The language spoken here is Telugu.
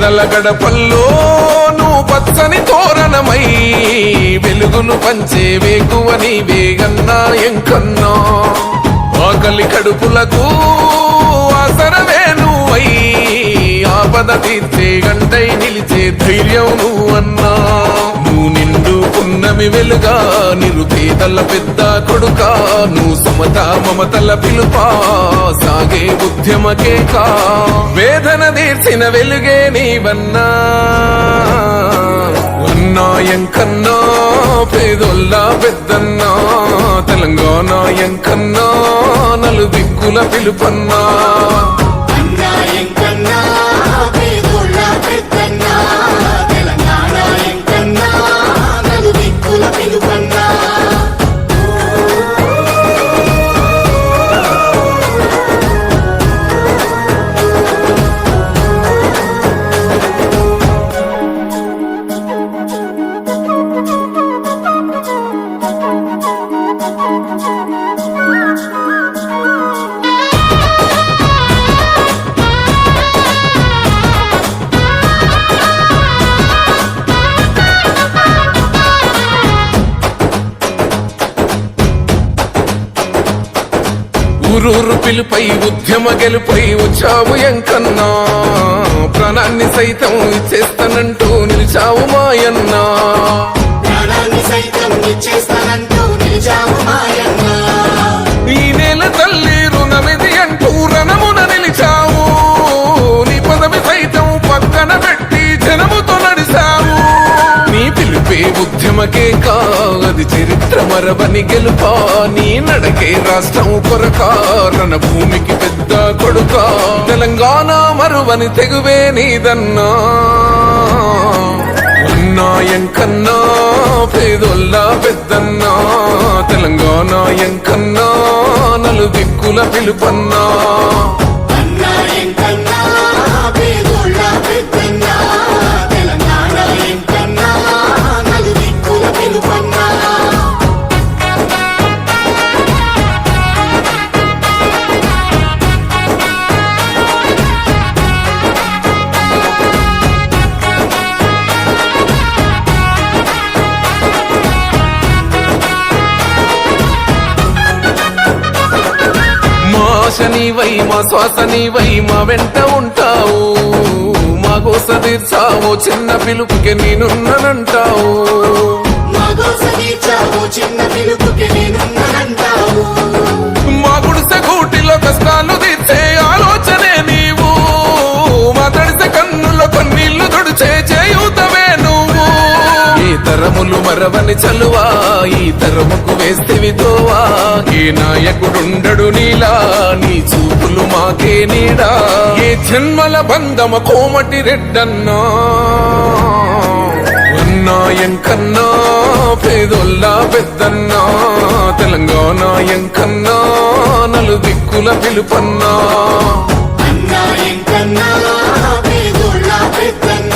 పేదల గడపల్లో నువ్వు పచ్చని తోరణమై వెలుగును పంచే వేకువ నీవేగన్నా ఎంకన్నా ఆకలి కడుపులకు ఆసరవే నువ్వై ఆపద తీర్చే గంటై నిలిచే ధైర్యం నువ్వన్నా నువ్వు నిండు పున్నమి వెలుగా నిరుపేదల పెద్ద కొడుకా నువ్వు సమత మమతల పిలుపా సాగే ఉద్యమకేకా వేదన తీర్చిన వెలుగే నీవన్నా ఎంకన్నా పేదొల్లా పెద్దన్నా తెలంగాణ ఎంకన్నా నలు దిక్కుల పిలుపన్నా ఊరూరు పిలుపై ఉద్యమ గెలుపై వచ్చావు ఎంకన్నా ప్రాణాన్ని సైతం ఇచ్చేస్తానంటూ నిలిచావు మాయన్నా ఈ నేల తల్లి రుణమిది అంటూ రణమున నిలిచావు నీ పదవి సైతం పక్కన పెట్టి జనముతో నడిచావు నీ పిలుపే ఉద్యమకే కాది చరిత్ర మరవని గెలుపా నీ నడకే రాష్ట్రం కొరకా రణ భూమికి పెద్ద కొడుకా తెలంగాణ మరువని తెగువే నీదన్నా ఎంకన్నా పేదొల్లా పెద్దన్నా తెలంగాణ ఎంకన్నా నలు దిక్కుల పిలుపన్నా నీవై మా శ్వాస నీవై మా వెంట ఉంటావు మా గోస తీర్చావు చిన్న పిలుపుకి నేనున్నానంటావు మా గుడిసె గూటిలో కష్టాలు తీర్చే ఆలోచనే నీవు మా తడిసె కన్నులో కన్నీళ్లు తుడిచే చేయూతవే నువ్వు ఈ తరములు మరవని చలువా ఈ తరముకు వేస్తేవి తోవా ఏ నాయకుడుండడు నీలా నీ చూపులు మాకే నీడా ఏ జన్మల బంధమ కోమటి రెడ్డన్నా ఎంకన్నా పేదొల్లా పెద్దన్నా తెలంగాణ ఎంకన్నా నలు దిక్కుల పిలుపన్నా ఎంకన్నా పేదొల్లా పెద్దన్నా